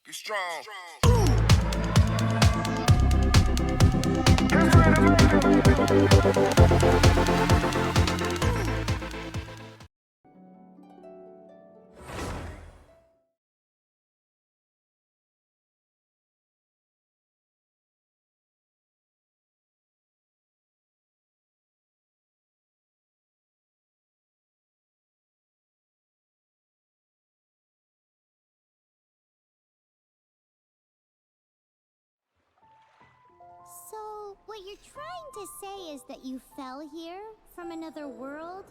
Get strong. So, what you're trying to say is that you fell here from another world?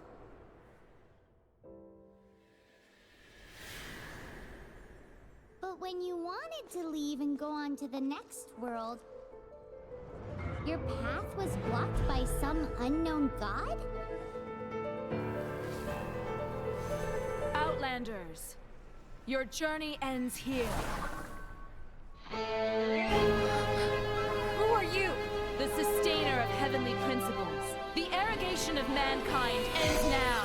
But when you wanted to leave and go on to the next world, your path was blocked by some unknown god? Outlanders, your journey ends here. Who are you? The sustainer of heavenly principles. The arrogation of mankind ends now.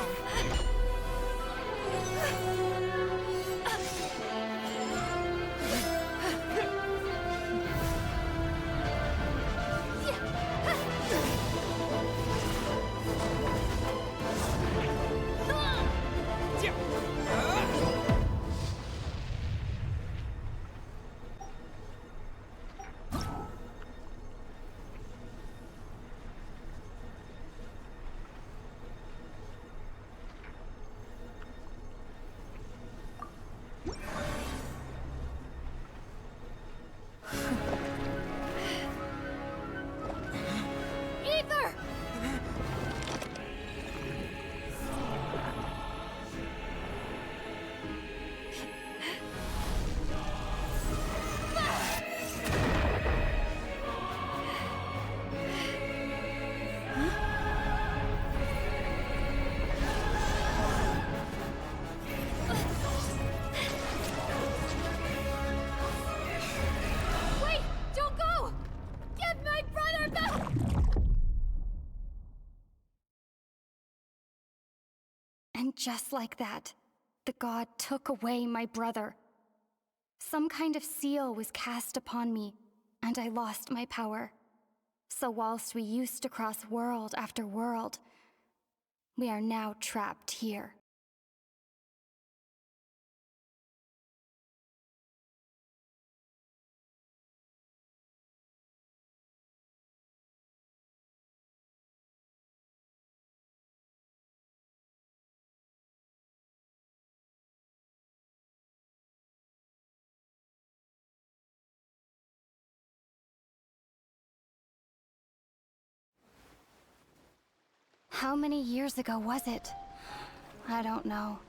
And just like that, the god took away my brother. Some kind of seal was cast upon me, and I lost my power. So whilst we used to cross world after world, we are now trapped here. How many years ago was it? I don't know.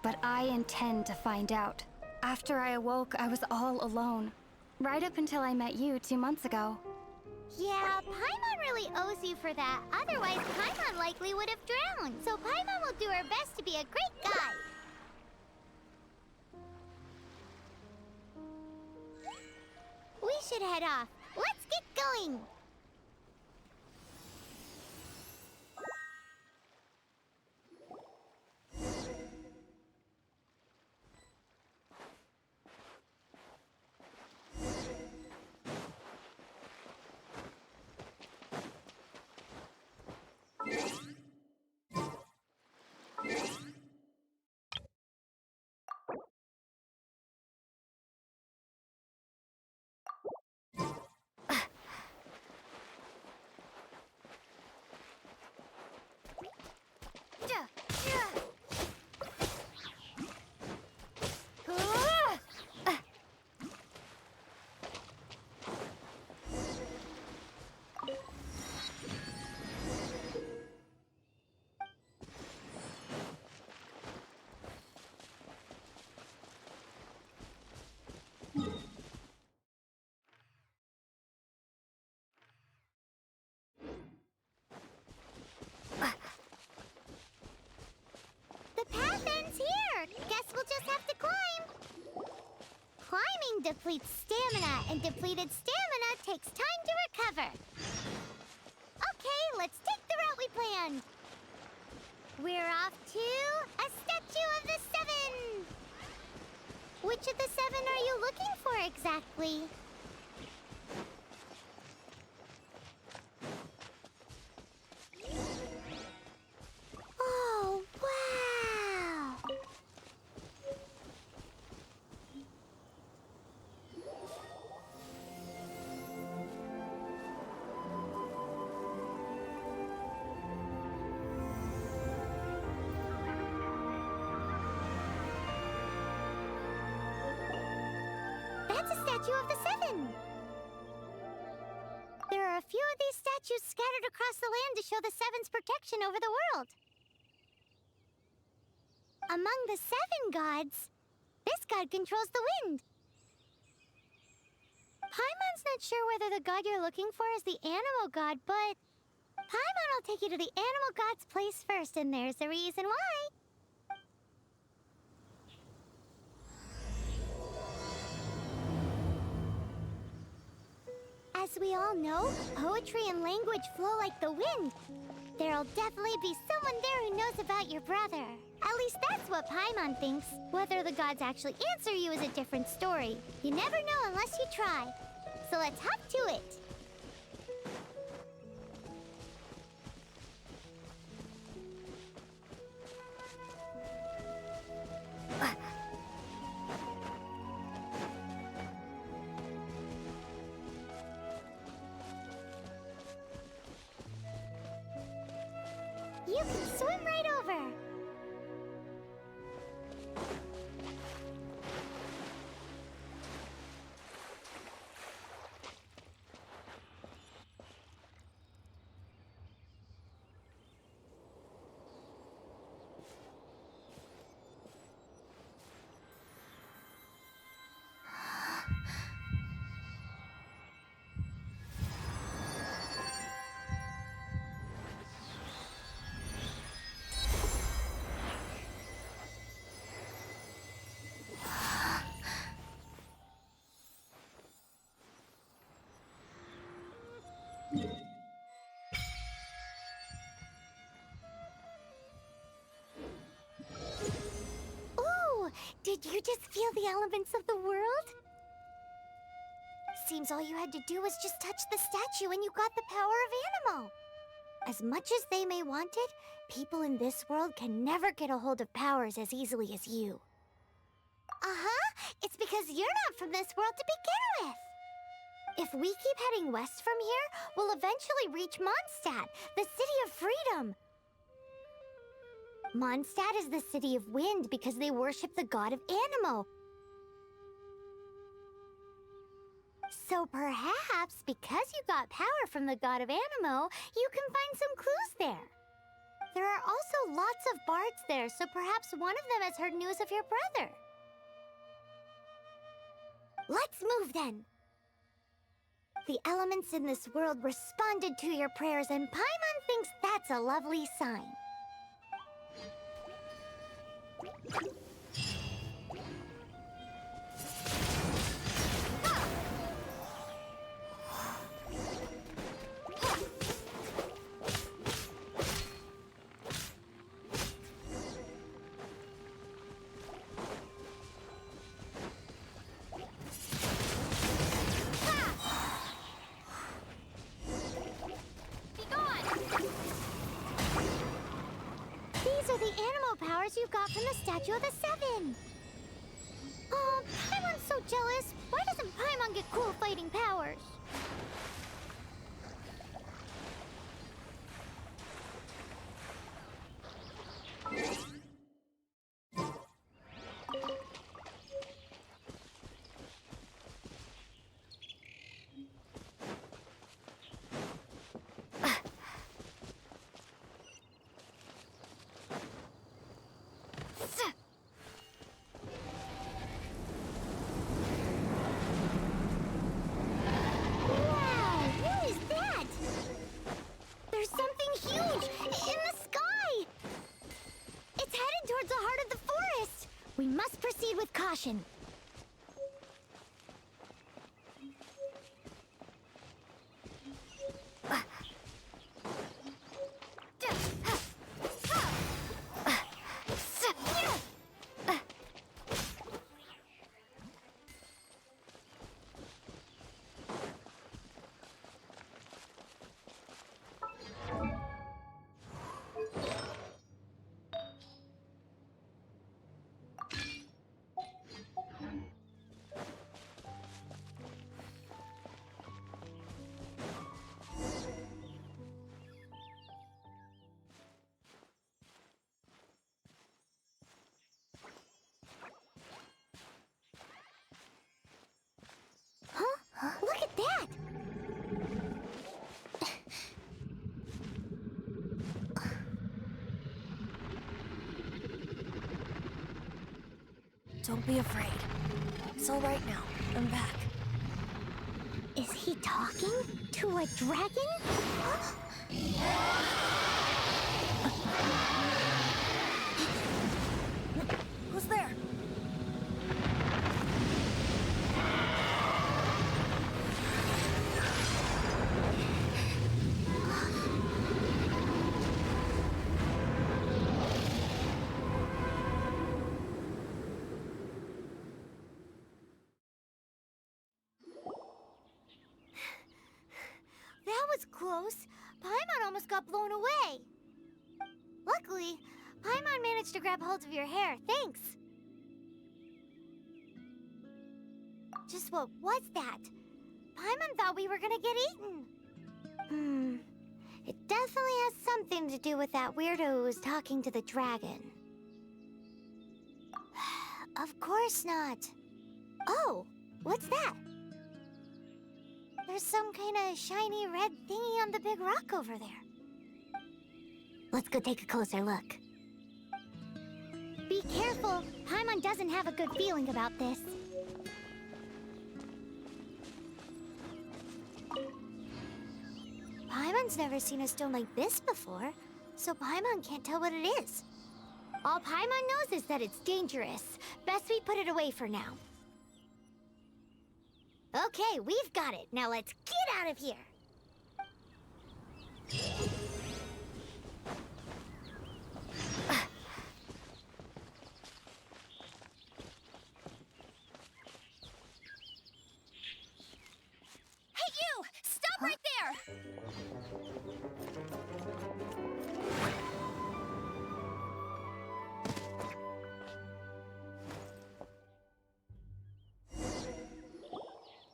But I intend to find out. After I awoke, I was all alone. Right up until I met you 2 months ago. Yeah, Paimon really owes you for that. Otherwise, Paimon likely would have drowned. So Paimon will do her best to be a great guide. We should head off. Let's get going! The path ends here. Guess we'll just have to climb. Climbing depletes stamina, and depleted stamina takes time to recover. Okay, let's take the route we planned. We're off to a Statue of the Seven. Which of the 7 are you looking for exactly? Oh, wow! That's a statue of the 7! There are a few of these statues scattered across the land to show the 7's protection over the world. Among the 7 gods, this god controls the wind. Paimon's not sure whether the god you're looking for is the animal god, but Paimon will take you to the animal god's place first, and there's the reason why. As we all know, poetry and language flow like the wind. There'll definitely be someone there who knows about your brother. At least that's what Paimon thinks. Whether the gods actually answer you is a different story. You never know unless you try. So let's hop to it. You can swim right over. Ooh, did you just feel the elements of the world? Seems all you had to do was just touch the statue and you got the power of animal. As much as they may want it, people in this world can never get a hold of powers as easily as you. It's because you're not from this world to begin with. If we keep heading west from here, we'll eventually reach Mondstadt, the city of freedom. Mondstadt is the city of wind because they worship the god of Anemo. So perhaps, because you got power from the god of Anemo, you can find some clues there. There are also lots of bards there, so perhaps one of them has heard news of your brother. Let's move then. The elements in this world responded to your prayers, and Paimon thinks that's a lovely sign. The animal powers you got from the Statue of the 7. Oh, Paimon's so jealous. Why doesn't Paimon get cool fighting powers? Caution. Don't be afraid. It's all right now. I'm back. Is he talking to a dragon? Who's there? That was close. Paimon almost got blown away. Luckily, Paimon managed to grab hold of your hair. Thanks. Just what was that? Paimon thought we were gonna get eaten. It definitely has something to do with that weirdo who was talking to the dragon. Of course not. Oh, what's that? There's some kind of shiny red thingy on the big rock over there. Let's go take a closer look. Be careful. Paimon doesn't have a good feeling about this. Paimon's never seen a stone like this before, so Paimon can't tell what it is. All Paimon knows is that it's dangerous. Best we put it away for now. Okay, we've got it. Now let's get out of here. Hey, you! Stop right there!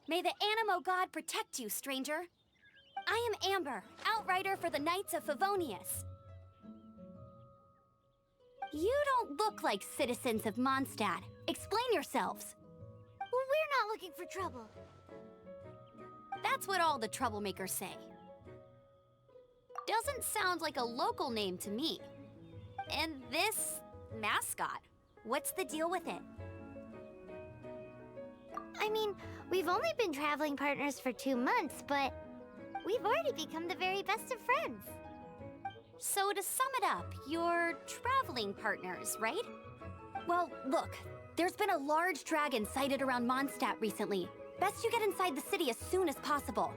May the Animo God protect you, stranger. I am Amber, outrider for the Knights of Favonius. You don't look like citizens of Mondstadt. Explain yourselves. Well, we're not looking for trouble. That's what all the troublemakers say. Doesn't sound like a local name to me. And this mascot, what's the deal with it? I mean, we've only been traveling partners for 2 months, but we've already become the very best of friends. So to sum it up, you're traveling partners, right? Well, look, there's been a large dragon sighted around Mondstadt recently. Best you get inside the city as soon as possible.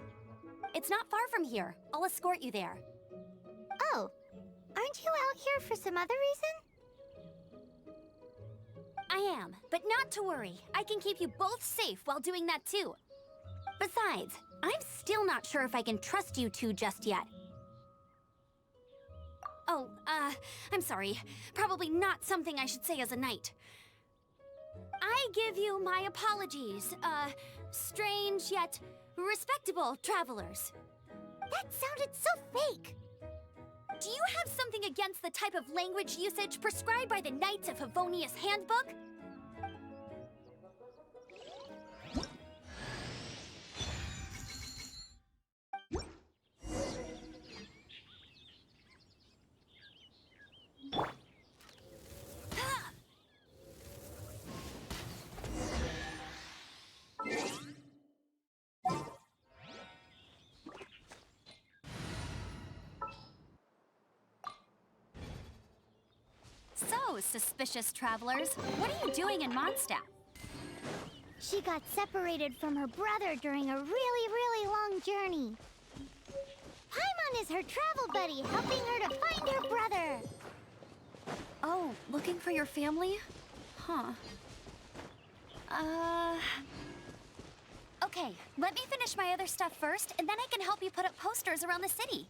It's not far from here. I'll escort you there. Oh, aren't you out here for some other reason? I am, but not to worry. I can keep you both safe while doing that too. Besides, I'm still not sure if I can trust you two just yet. Oh, I'm sorry. Probably not something I should say as a knight. I give you my apologies, strange yet respectable travelers. That sounded so fake. Do you have something against the type of language usage prescribed by the Knights of Favonius Handbook? So, suspicious travelers, what are you doing in Mondstadt? She got separated from her brother during a really long journey. Paimon is her travel buddy, helping her to find her brother. Oh, looking for your family? Huh. Okay, let me finish my other stuff first, and then I can help you put up posters around the city.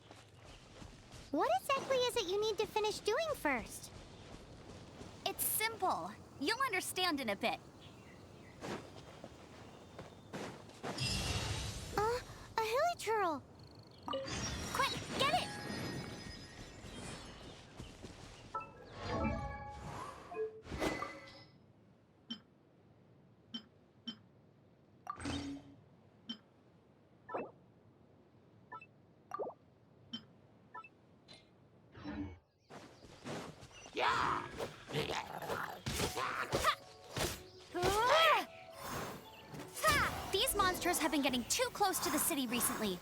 What exactly is it you need to finish doing first? It's simple. You'll understand in a bit. A hilichurl. Quick, get it! These monsters have been getting too close to the city recently.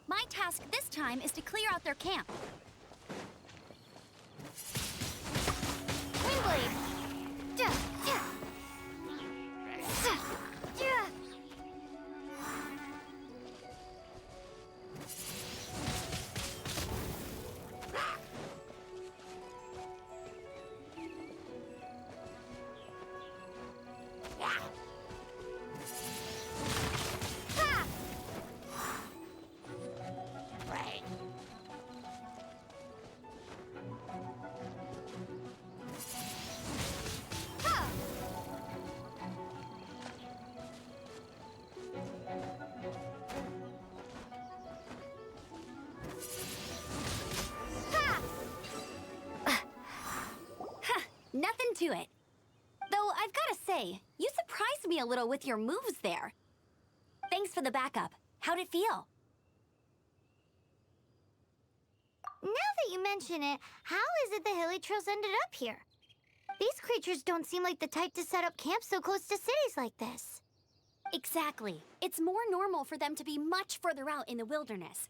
My task this time is to clear out their camp. Windblade! Duh, duh. Duh. Nothing to it. Though I've gotta say, you surprised me a little with your moves there. Thanks for the backup. How'd it feel? Now that you mention it, how is it the hilly trails ended up here? These creatures don't seem like the type to set up camp so close to cities like this. Exactly. It's more normal for them to be much further out in the wilderness.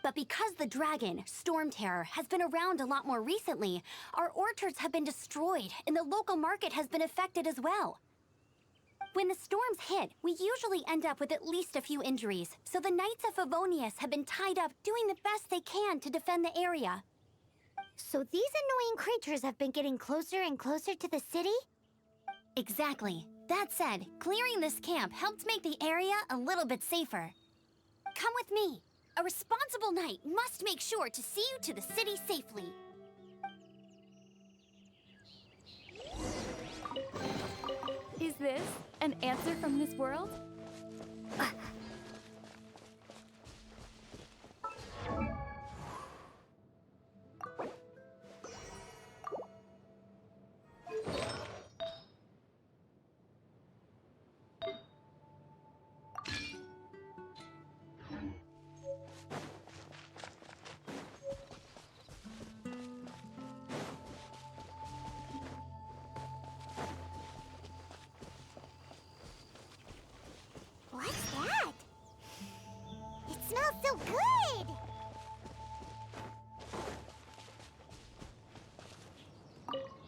But because the dragon, Storm Terror, has been around a lot more recently, our orchards have been destroyed and the local market has been affected as well. When the storms hit, we usually end up with at least a few injuries, so the Knights of Favonius have been tied up doing the best they can to defend the area. So these annoying creatures have been getting closer and closer to the city? Exactly. That said, clearing this camp helped make the area a little bit safer. Come with me. A responsible knight must make sure to see you to the city safely. Is this an answer from this world? What's that? It smells so good!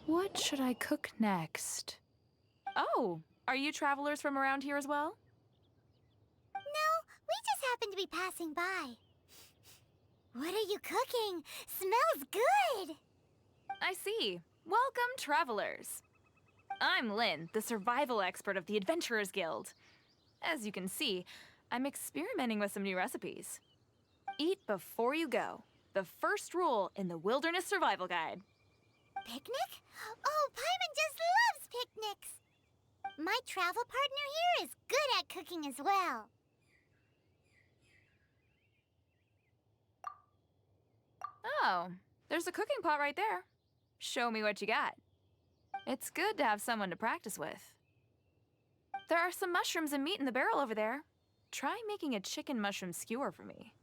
What should I cook next? Oh, are you travelers from around here as well? No, we just happen to be passing by. What are you cooking? Smells good! I see. Welcome, travelers. I'm Lynn, the survival expert of the Adventurers Guild. As you can see, I'm experimenting with some new recipes. Eat before you go. The first rule in the Wilderness Survival Guide. Picnic? Oh, Paimon just loves picnics! My travel partner here is good at cooking as well. Oh, there's a cooking pot right there. Show me what you got. It's good to have someone to practice with. There are some mushrooms and meat in the barrel over there. Try making a chicken mushroom skewer for me.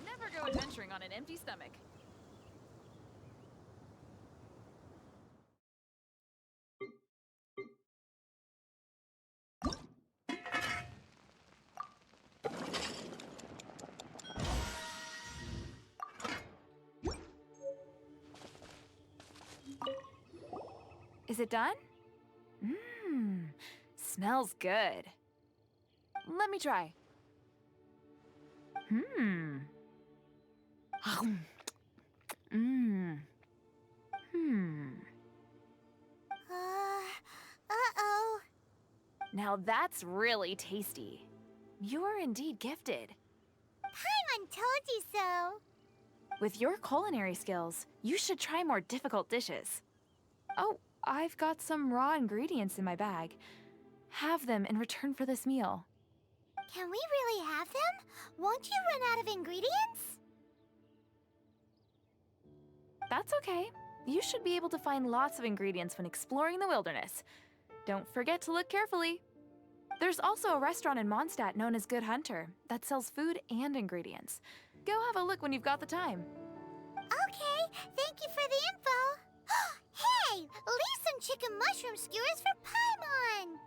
Never go adventuring on an empty stomach. Is it done? Mmm, smells good. Let me try. Mmm. Mmm. Uh-oh. Now that's really tasty. You're indeed gifted. Paimon told you so. With your culinary skills, you should try more difficult dishes. Oh, I've got some raw ingredients in my bag. Have them in return for this meal. Can we really have them? Won't you run out of ingredients? That's okay. You should be able to find lots of ingredients when exploring the wilderness. Don't forget to look carefully. There's also a restaurant in Mondstadt known as Good Hunter that sells food and ingredients. Go have a look when you've got the time. Okay, the info. Hey, leave some chicken mushroom skewers for Paimon.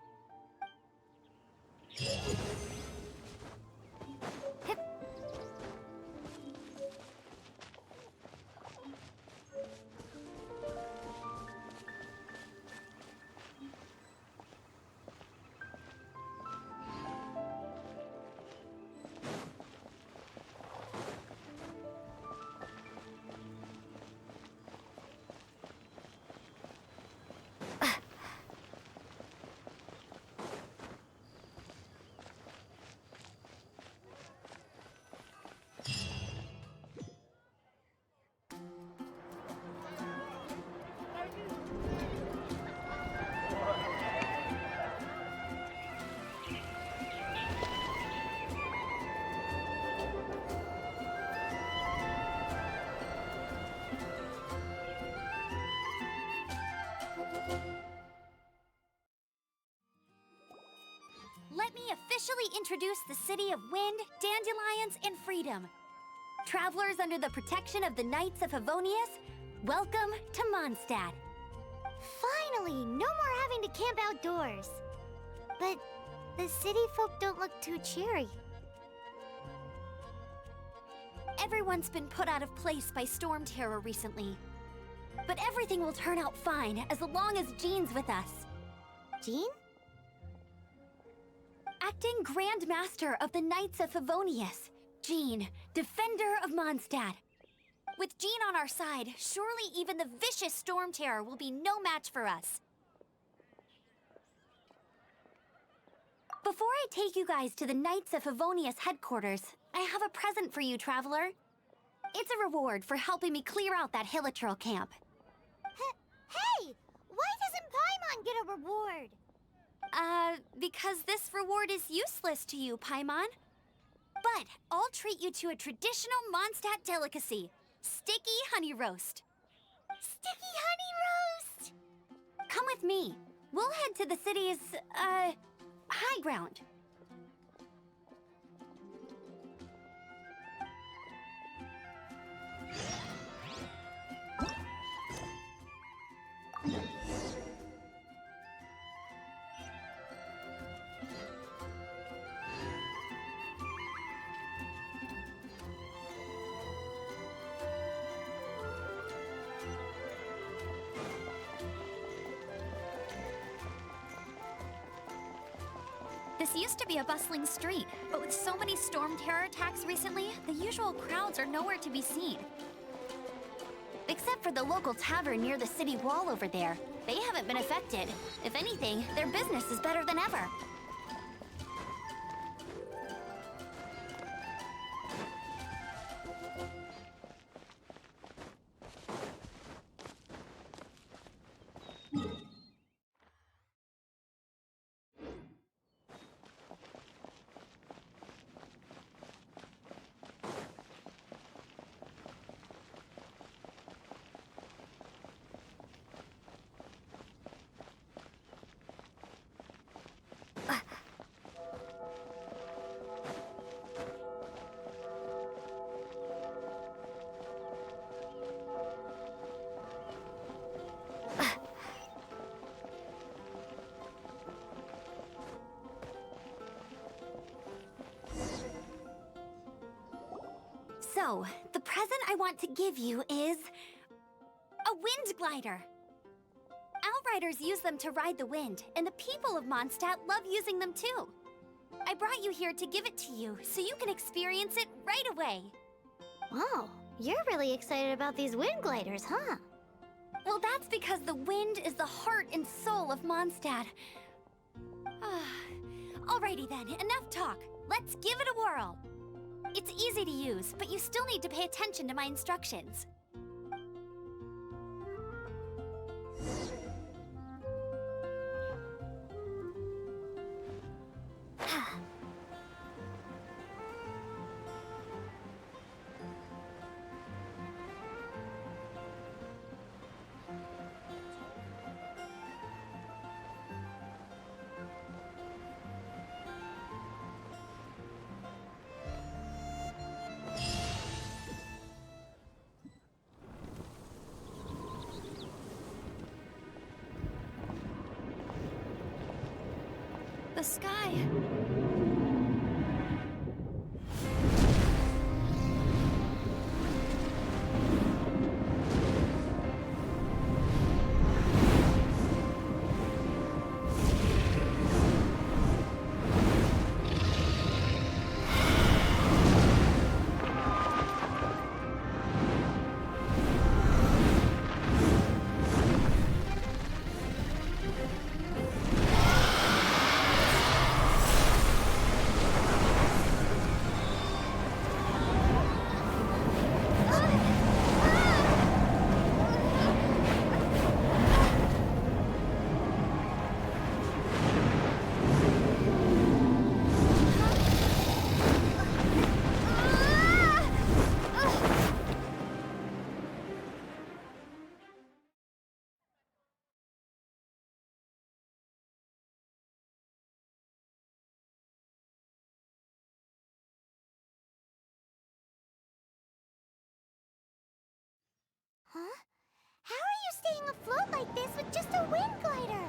Let me officially introduce the city of wind, dandelions, and freedom. Travelers under the protection of the Knights of Favonius, welcome to Mondstadt. Finally, no more having to camp outdoors. But the city folk don't look too cheery. Everyone's been put out of place by storm terror recently. But everything will turn out fine as long as Jean's with us. Jean? Acting Grand Master of the Knights of Favonius, Jean, Defender of Mondstadt. With Jean on our side, surely even the vicious storm terror will be no match for us. Before I take you guys to the Knights of Favonius headquarters, I have a present for you, Traveler. It's a reward for helping me clear out that Hilitril camp. Hey! Why doesn't Paimon get a reward? Because this reward is useless to you, Paimon. But I'll treat you to a traditional Mondstadt delicacy, sticky honey roast. Sticky honey roast! Come with me. We'll head to the city's, high ground. This used to be a bustling street, but with so many storm terror attacks recently, the usual crowds are nowhere to be seen. Except for the local tavern near the city wall over there. They haven't been affected. If anything, their business is better than ever. So, the present I want to give you is a wind glider. Outriders use them to ride the wind, and the people of Mondstadt love using them too. I brought you here to give it to you, so you can experience it right away. Wow, you're really excited about these wind gliders, huh? Well, that's because the wind is the heart and soul of Mondstadt. Alrighty then, enough talk. Let's give it a whirl. It's easy to use, but you still need to pay attention to my instructions. the sky. Huh? How are you staying afloat like this with just a wind glider?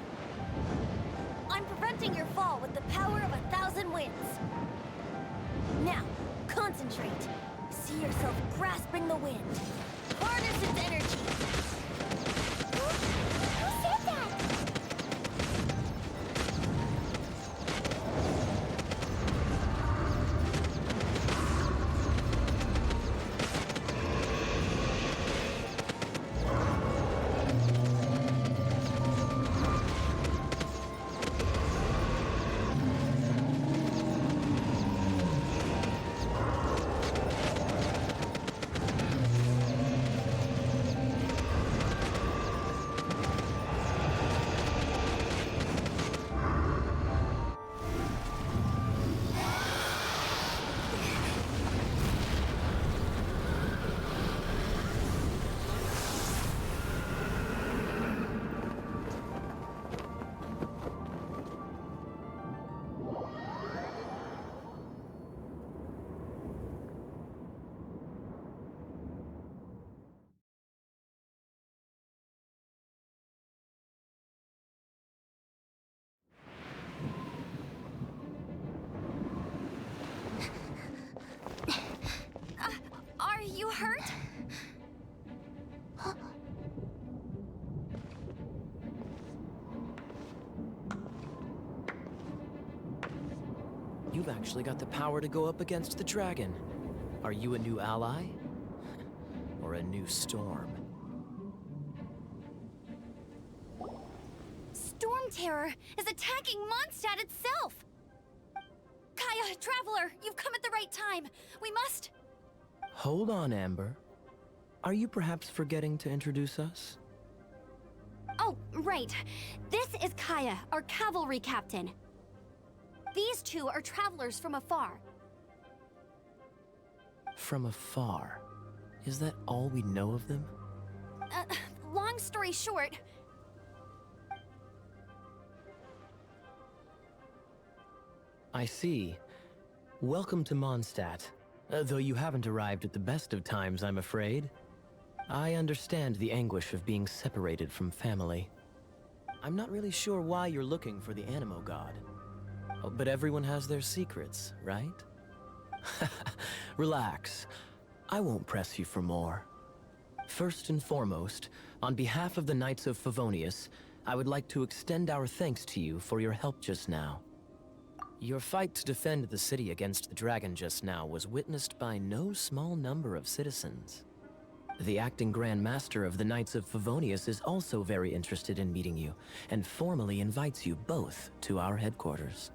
I'm preventing your fall with the power of 1,000 winds. Now, concentrate. See yourself grasping the wind. Harness its energy. Who said that? Are you hurt? You've actually got the power to go up against the dragon. Are you a new ally? Or a new storm? Storm Terror is attacking Mondstadt itself! Kaya, Traveler, you've come at the right time. We must... Hold on, Amber. Are you perhaps forgetting to introduce us? Oh, right. This is Kaya, our cavalry captain. These two are travelers from afar. From afar? Is that all we know of them? Long story short... I see. Welcome to Mondstadt. Though you haven't arrived at the best of times, I'm afraid. I understand the anguish of being separated from family. I'm not really sure why you're looking for the Animo God. Oh, but everyone has their secrets, right? Relax. I won't press you for more. First and foremost, on behalf of the Knights of Favonius, I would like to extend our thanks to you for your help just now. Your fight to defend the city against the dragon just now was witnessed by no small number of citizens. The acting Grand Master of the Knights of Favonius is also very interested in meeting you, and formally invites you both to our headquarters.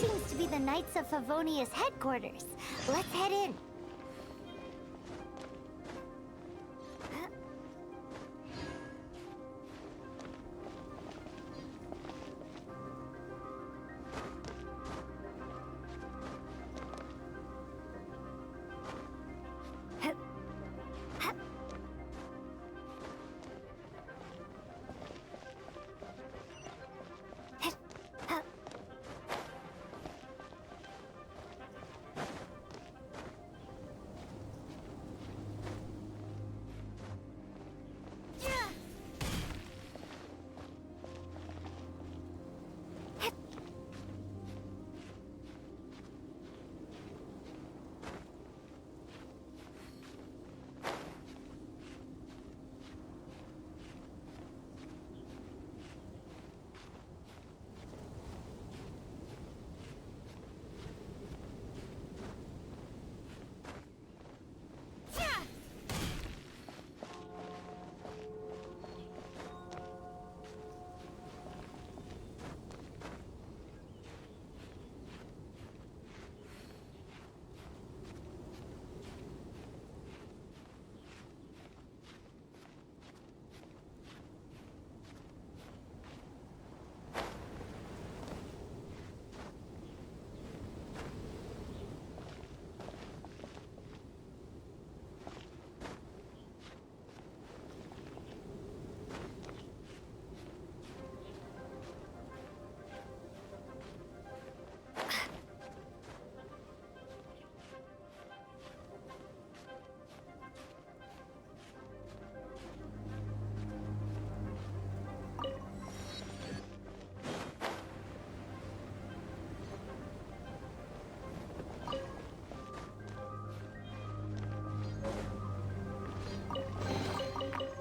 seems to be the Knights of Favonius headquarters. Let's head in.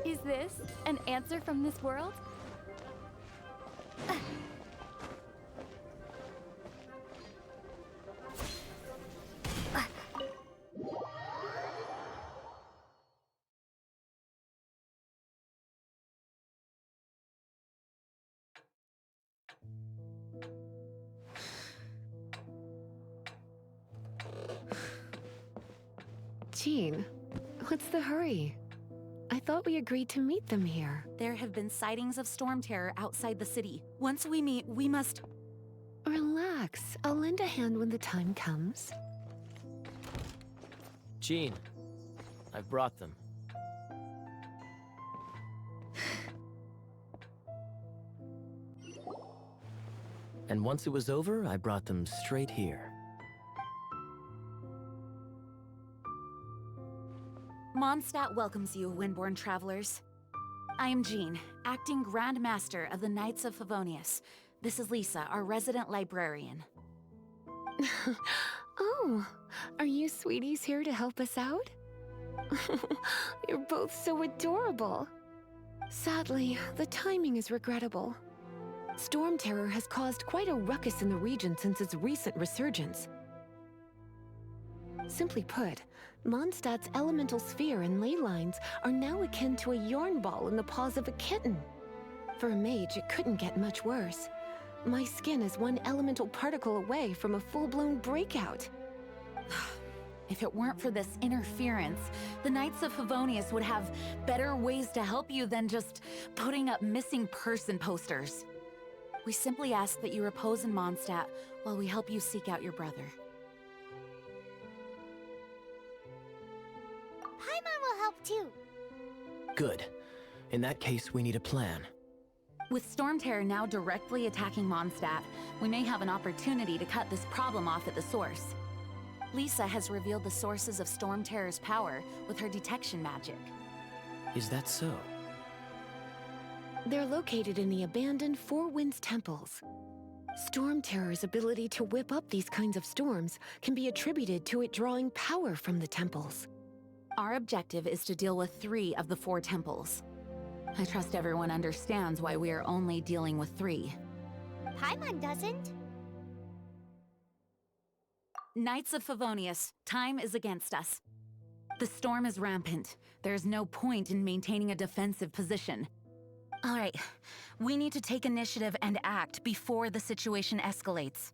Is this an answer from this world? Jean, what's the hurry? I thought we agreed to meet them here. There have been sightings of storm terror outside the city. Once we meet, we must... Relax. I'll lend a hand when the time comes. Jean, I've brought them. And once it was over, I brought them straight here. Mondstadt welcomes you, Windborn travelers. I am Jean, acting Grand Master of the Knights of Favonius. This is Lisa, our resident librarian. Oh, are you sweeties here to help us out? You're both so adorable. Sadly, the timing is regrettable. Storm terror has caused quite a ruckus in the region since its recent resurgence. Simply put, Mondstadt's elemental sphere and ley lines are now akin to a yarn ball in the paws of a kitten. For a mage, it couldn't get much worse. My skin is one elemental particle away from a full-blown breakout. If it weren't for this interference, the Knights of Favonius would have better ways to help you than just putting up missing person posters. We simply ask that you repose in Mondstadt while we help you seek out your brother. Paimon will help too. Good. In that case, we need a plan. With Storm Terror now directly attacking Mondstadt, we may have an opportunity to cut this problem off at the source. Lisa has revealed the sources of Storm Terror's power with her detection magic. Is that so? They're located in the abandoned Four Winds temples. Storm Terror's ability to whip up these kinds of storms can be attributed to it drawing power from the temples. Our objective is to deal with 3 of the 4 temples. I trust everyone understands why we are only dealing with 3. Paimon doesn't. Knights of Favonius, time is against us. The storm is rampant. There's no point in maintaining a defensive position. All right, we need to take initiative and act before the situation escalates.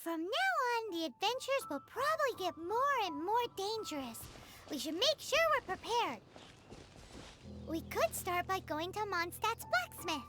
From now on, the adventures will probably get more and more dangerous. We should make sure we're prepared. We could start by going to Mondstadt's blacksmith.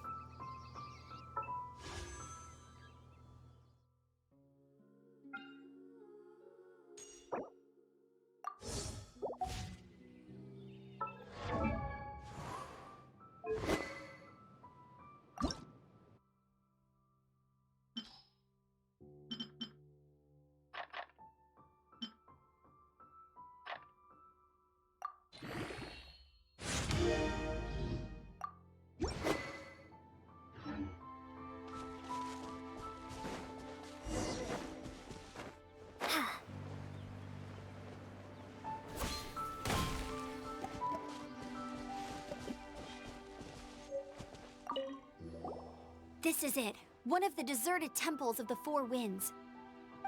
This is it. One of the deserted temples of the Four Winds.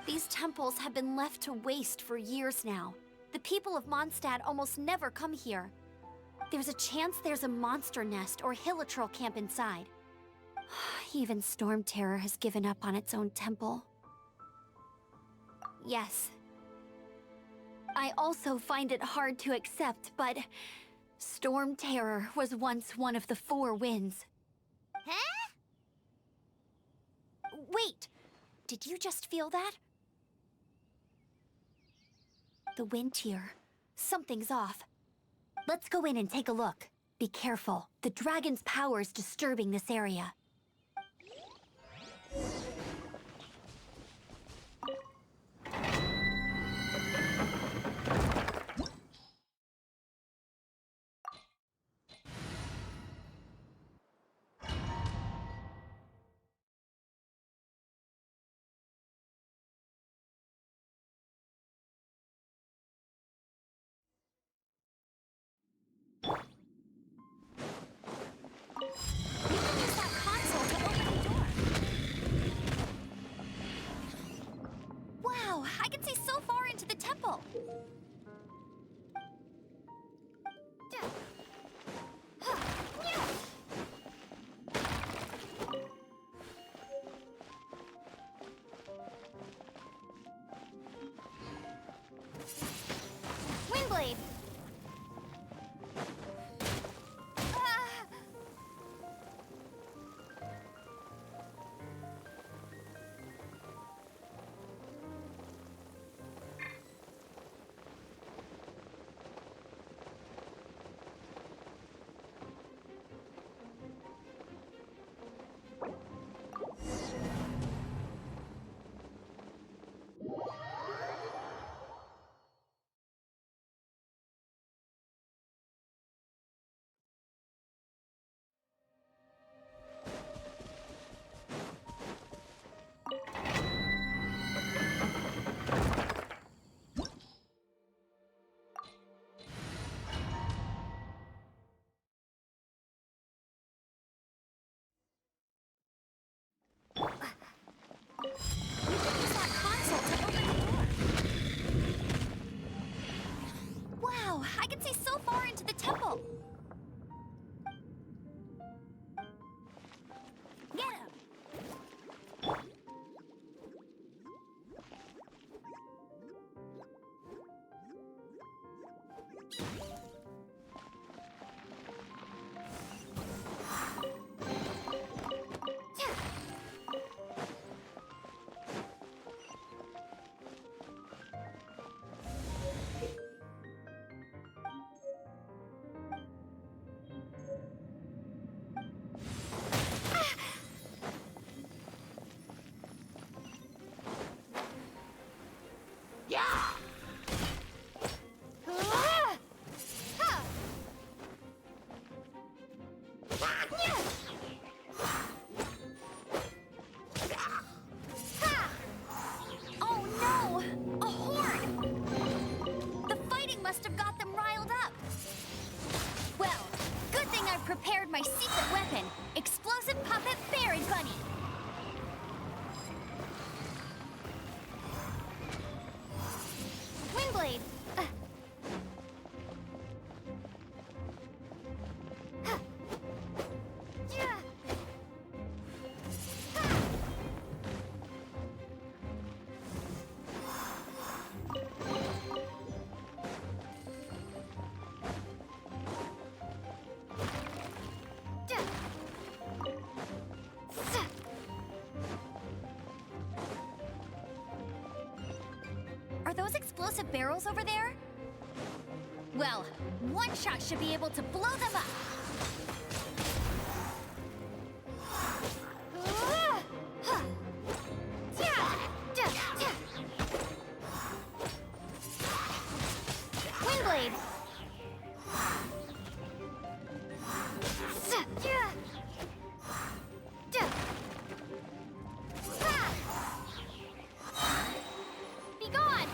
These temples have been left to waste for years now. The people of Mondstadt almost never come here. There's a chance there's a monster nest or hilitrol camp inside. Even Storm Terror has given up on its own temple. Yes. I also find it hard to accept, but Storm Terror was once one of the Four Winds. Huh? Wait! Did you just feel that? The wind here. Something's off. Let's go in and take a look. Be careful. The dragon's power is disturbing this area. Wow, I can see so far into the temple. Windblade. Wow, I can see so far into the temple. Get him! Oh no! A horde! The fighting must have got them riled up. Well, good thing I've prepared my secret weapon, explosive puppet Berry Bunny. Windblade. explosive barrels over there? Well, one shot should be able to blow them up. Windblade. Be gone.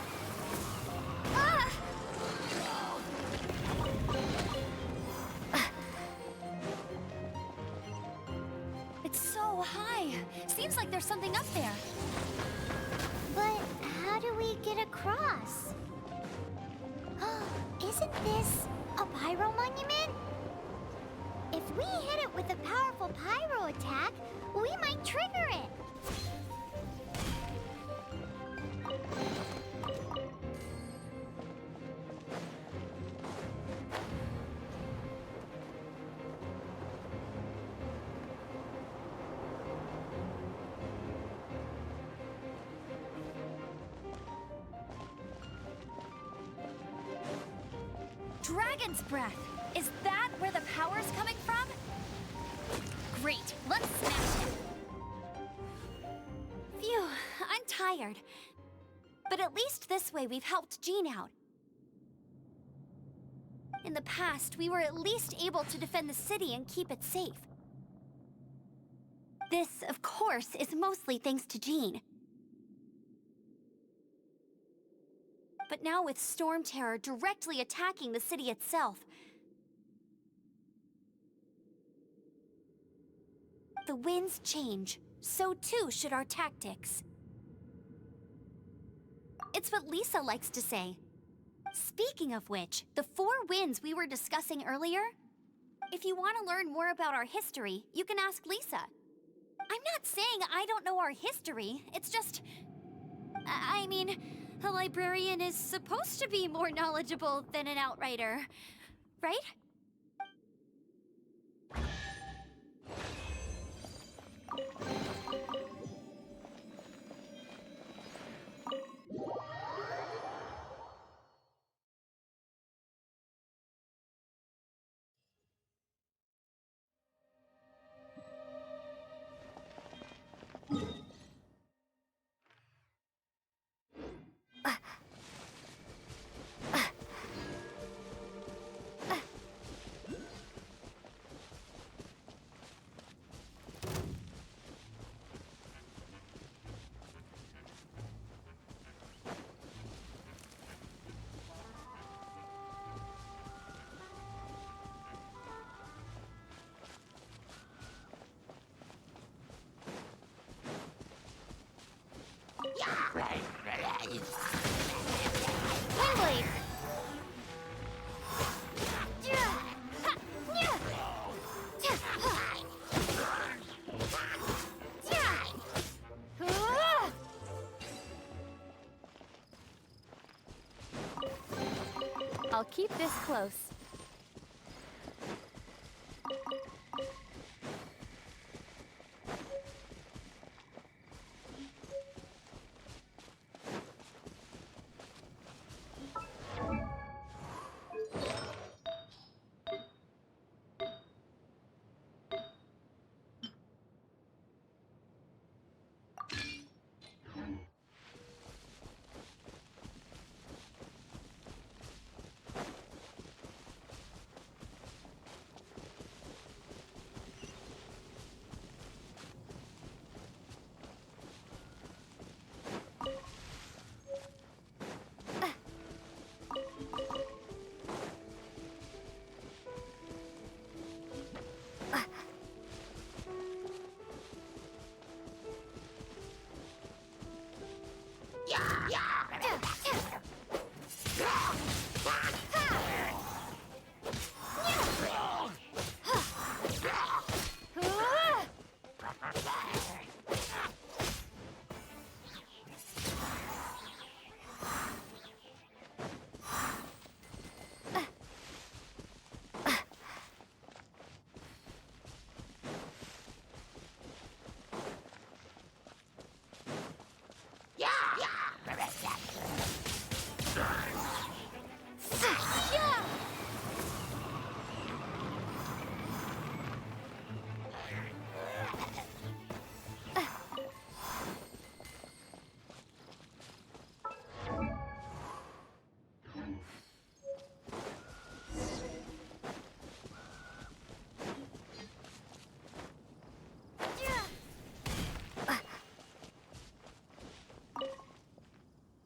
It's so high. Seems like there's something up there. But how do we get across? Isn't this a pyro monument? If we hit it with a powerful pyro attack, we might trigger it. Dragon's breath! Is that where the power's coming from? Great, let's smash it! Phew, I'm tired. But at least this way we've helped Jean out. In the past, we were at least able to defend the city and keep it safe. This, of course, is mostly thanks to Jean. But now with Storm Terror directly attacking the city itself, the winds change, so too should our tactics. It's what Lisa likes to say. Speaking of which, the 4 winds we were discussing earlier, if you want to learn more about our history, you can ask Lisa. I'm not saying I don't know our history, it's just... I mean, a librarian is supposed to be more knowledgeable than an outrider, right? Windblade! I'll keep this close.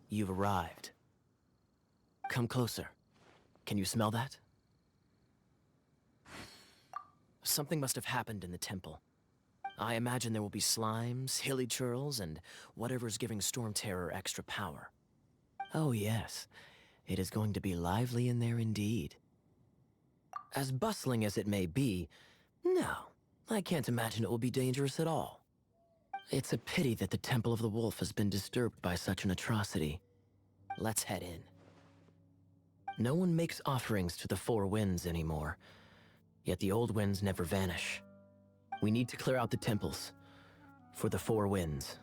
you've arrived. Come closer. Can you smell that? Something must have happened in the temple. I imagine there will be slimes, hilly churls, and whatever's giving Storm Terror extra power. Oh yes, it is going to be lively in there indeed. As bustling as it may be, no, I can't imagine it will be dangerous at all. It's a pity that the Temple of the Wolf has been disturbed by such an atrocity. Let's head in. No one makes offerings to the Four Winds anymore, yet the old winds never vanish. We need to clear out the temples for the Four Winds.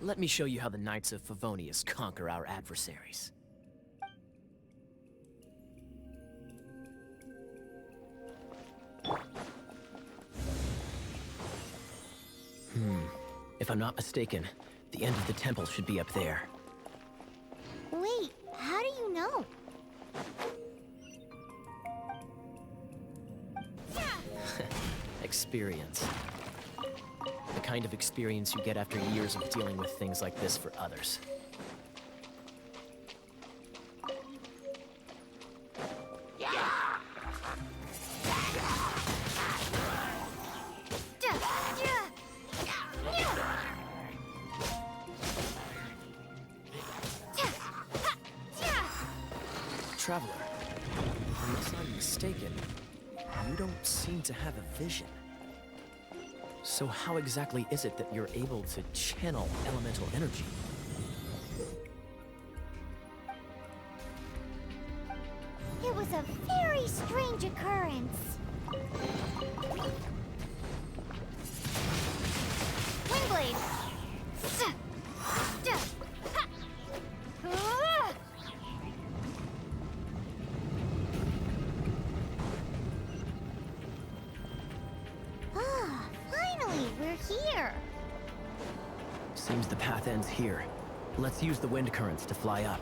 Let me show you how the Knights of Favonius conquer our adversaries. If I'm not mistaken, the end of the temple should be up there. Wait, how do you know? Experience. The kind of experience you get after years of dealing with things like this for others. Traveler, unless I'm mistaken, you don't seem to have a vision. So how exactly is it that you're able to channel elemental energy? It was a very strange occurrence. Windblade! Here. Seems the path ends here. Let's use the wind currents to fly up.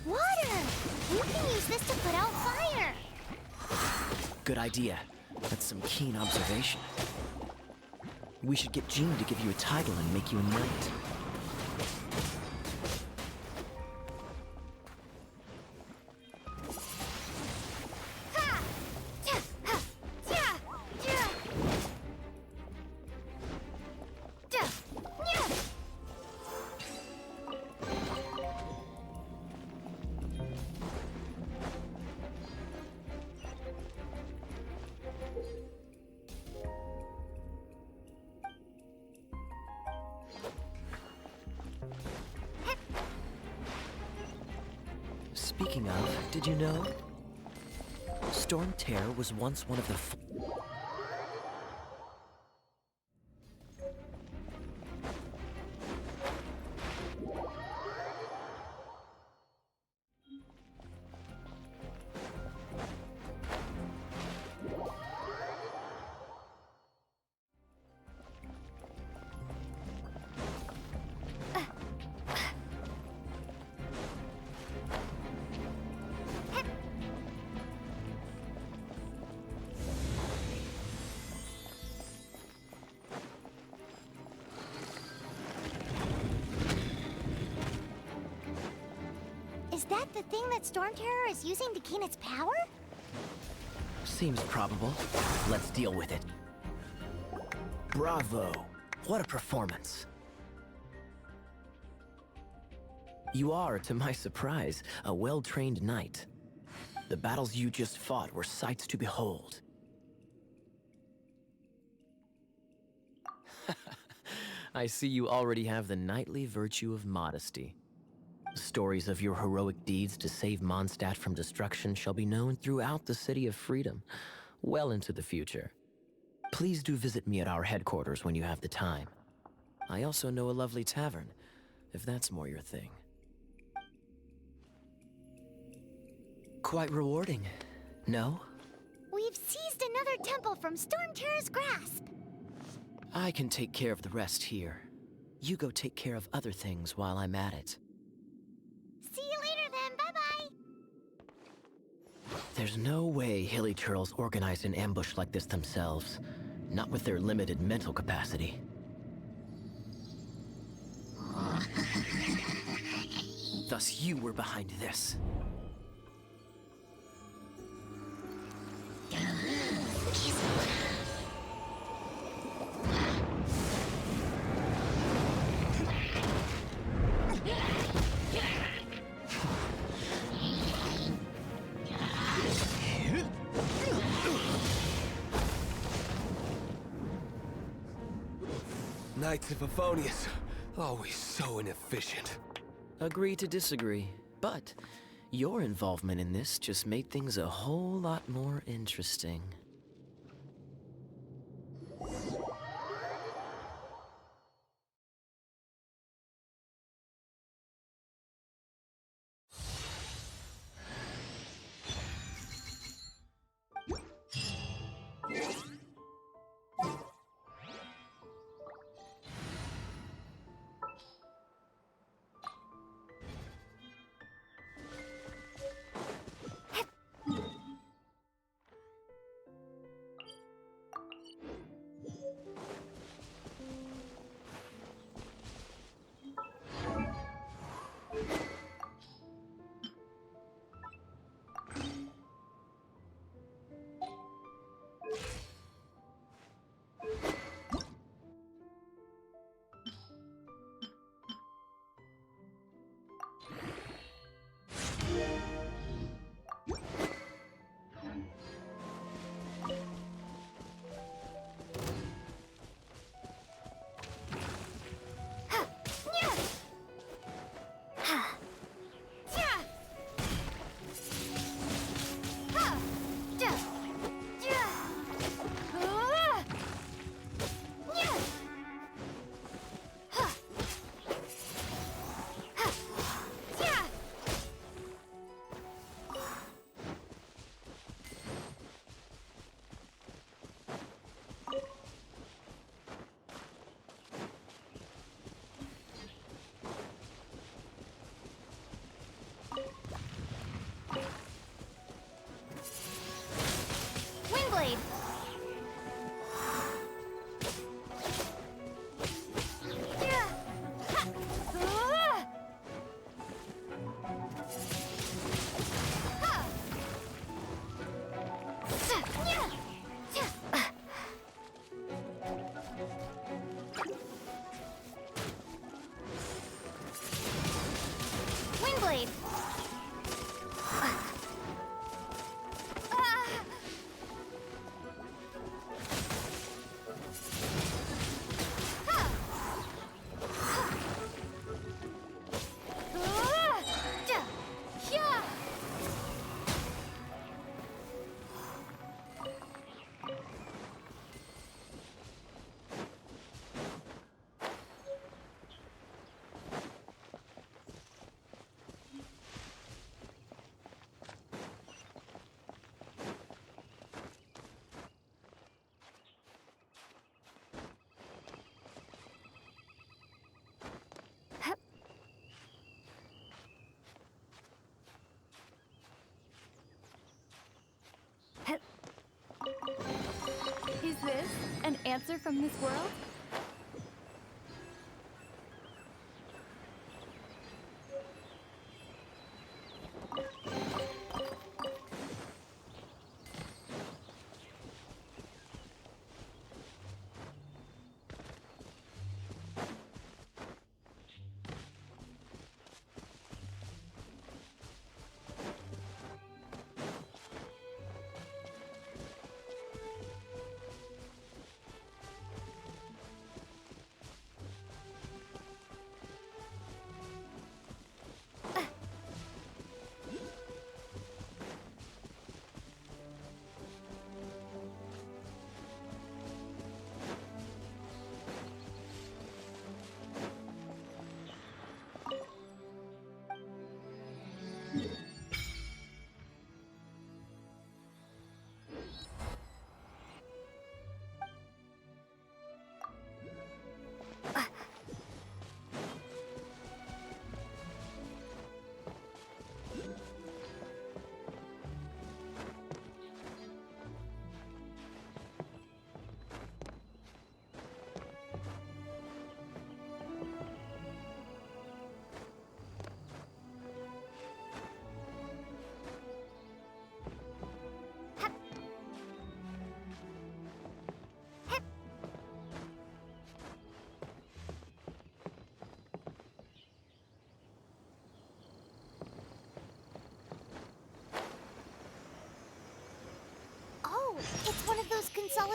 Water! You can use this to put out fire. Good idea. That's some keen observation. We should get Jean to give you a title and make you a knight. Speaking of, did you know? Storm Terror was once one of the Is that the thing that Storm Terror is using to gain its power? Seems probable. Let's deal with it. Bravo! What a performance. You are, to my surprise, a well-trained knight. The battles you just fought were sights to behold. I see you already have the knightly virtue of modesty. stories of your heroic deeds to save Mondstadt from destruction shall be known throughout the City of Freedom, well into the future. Please do visit me at our headquarters when you have the time. I also know a lovely tavern, if that's more your thing. Quite rewarding, no? We've seized another temple from Stormterror's grasp. I can take care of the rest here. You go take care of other things while I'm at it. See you later then, bye-bye. There's no way Hilly Turtles organized an ambush like this themselves. Not with their limited mental capacity. Thus you were behind this. Knights of Favonius, always so inefficient. Agree to disagree, but your involvement in this just made things a whole lot more interesting. Windblade! Windblade! Is this an answer from this world?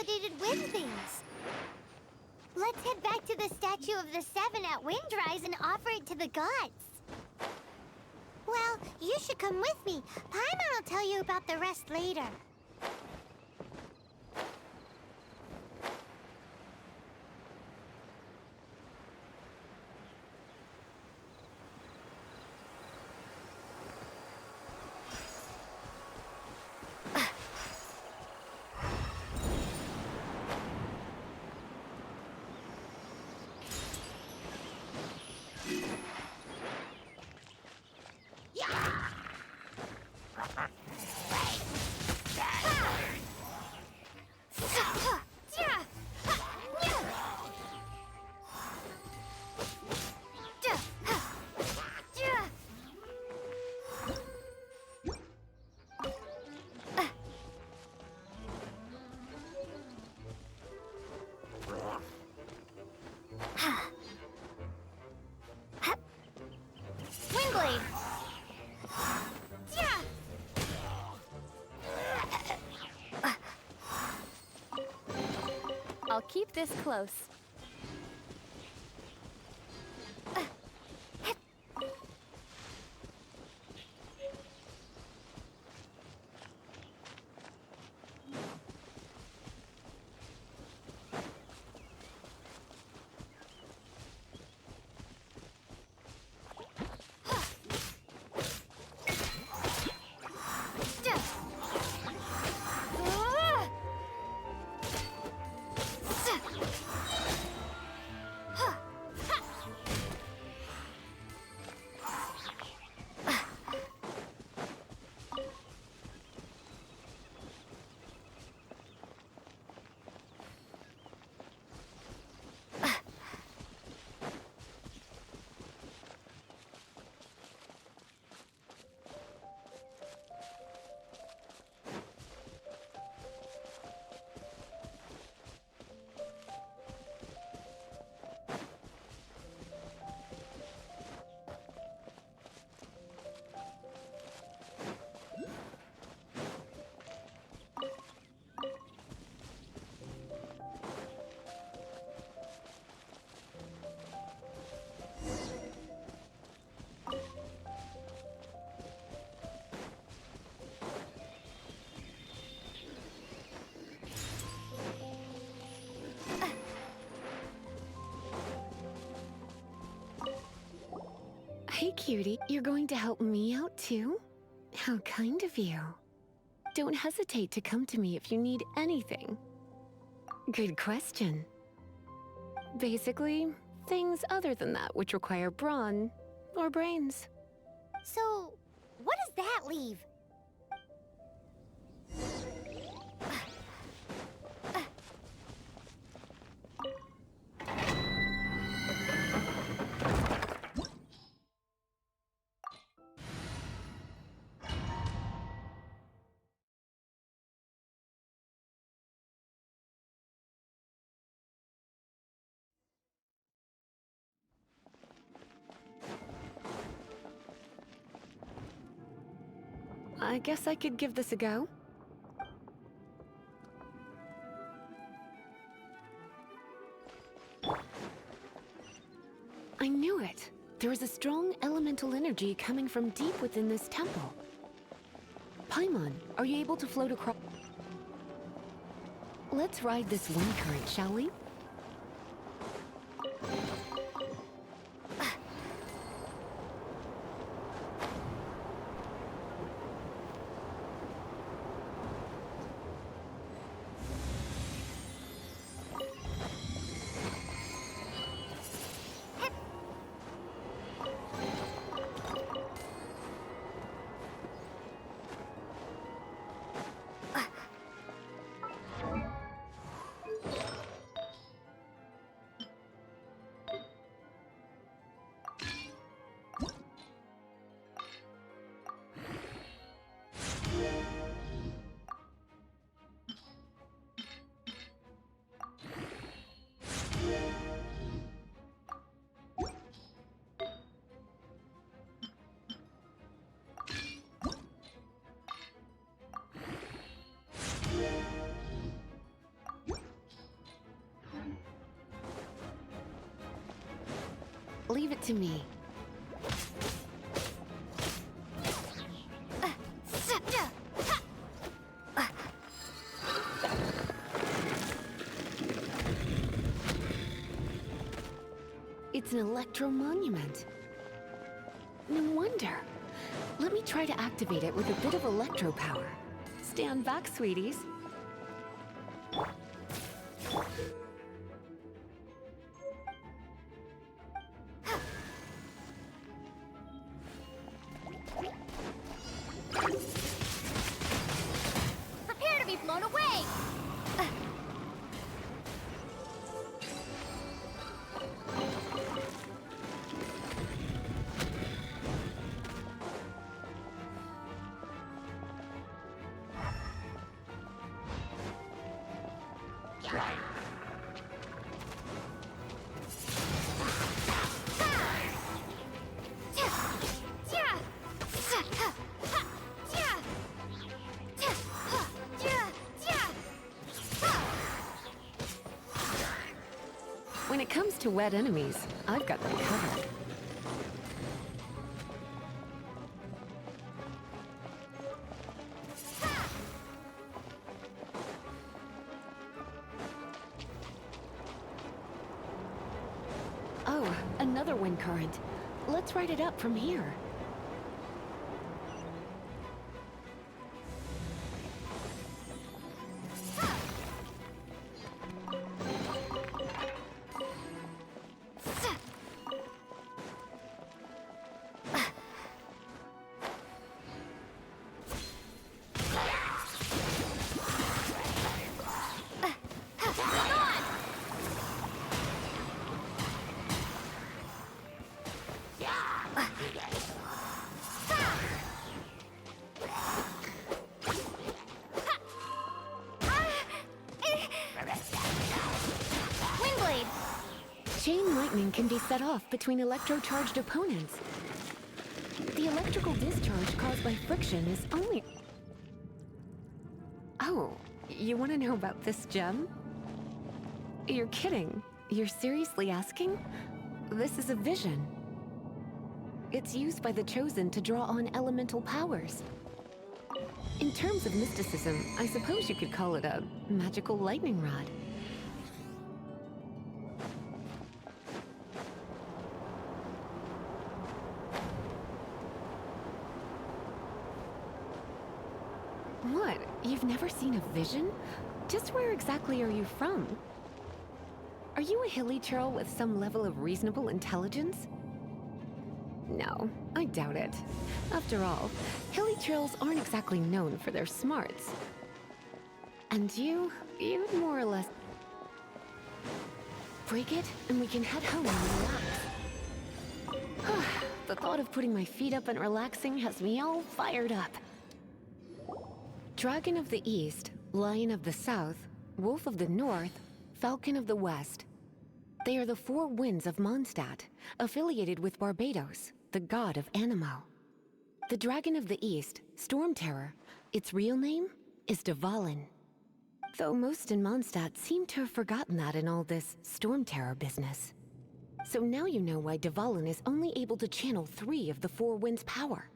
consolidated wind things. Let's head back to the statue of the Seven at Windrise and offer it to the gods. Well, you should come with me. Paimon will tell you about the rest later. Windblade! I'll keep this close. Hey, cutie, you're going to help me out too? How kind of you. Don't hesitate to come to me if you need anything. Good question. Basically, things other than that which require brawn or brains. So, what does that leave? I guess I could give this a go. I knew it. There is a strong elemental energy coming from deep within this temple. Paimon, are you able to float across? Let's ride this wind current, shall we? Leave it to me. It's an electro monument. No wonder. Let me try to activate it with a bit of electro power. Stand back, sweeties. Prepare to be blown away! When it comes to wet enemies, I've got them covered. Oh, another wind current. Let's ride it up from here. Chain lightning can be set off between electro-charged opponents. The electrical discharge caused by friction is only... Oh, you want to know about this gem? You're kidding. You're seriously asking? This is a vision. It's used by the Chosen to draw on elemental powers. In terms of mysticism, I suppose you could call it a magical lightning rod. What? You've never seen a vision? Just where exactly are you from? Are you a hilly churl with some level of reasonable intelligence? No, I doubt it. After all, hilly churls aren't exactly known for their smarts. And you'd more or less... break it, and we can head home and relax. The thought of putting my feet up and relaxing has me all fired up. Dragon of the East, Lion of the South, Wolf of the North, Falcon of the West. They are the four winds of Mondstadt, affiliated with Barbados, the god of Anemo. The Dragon of the East, Storm Terror, its real name is Dvalin. Though most in Mondstadt seem to have forgotten that in all this Storm Terror business. So now you know why Dvalin is only able to channel 3 of the four winds' power.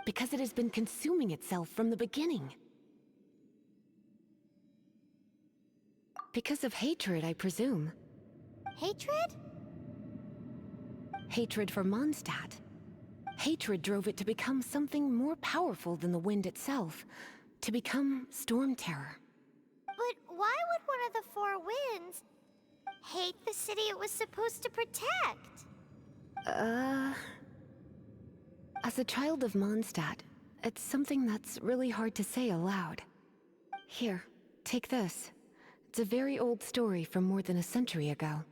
Because it has been consuming itself from the beginning. Because of hatred, I presume. Hatred? Hatred for Mondstadt. Hatred drove it to become something more powerful than the wind itself. To become Storm Terror. But why would one of the four winds hate the city it was supposed to protect? As a child of Mondstadt, it's something that's really hard to say aloud. Here, take this. It's a very old story from more than a century ago.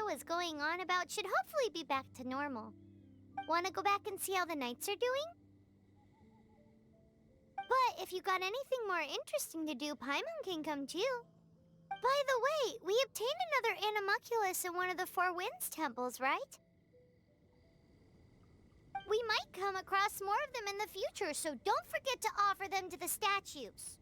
was going on about should hopefully be back to normal. Want to go back and see how the knights are doing? But if you got anything more interesting to do, Paimon can come too. By the way, we obtained another animalculus in one of the Four Winds temples, right? We might come across more of them in the future, so don't forget to offer them to the statues.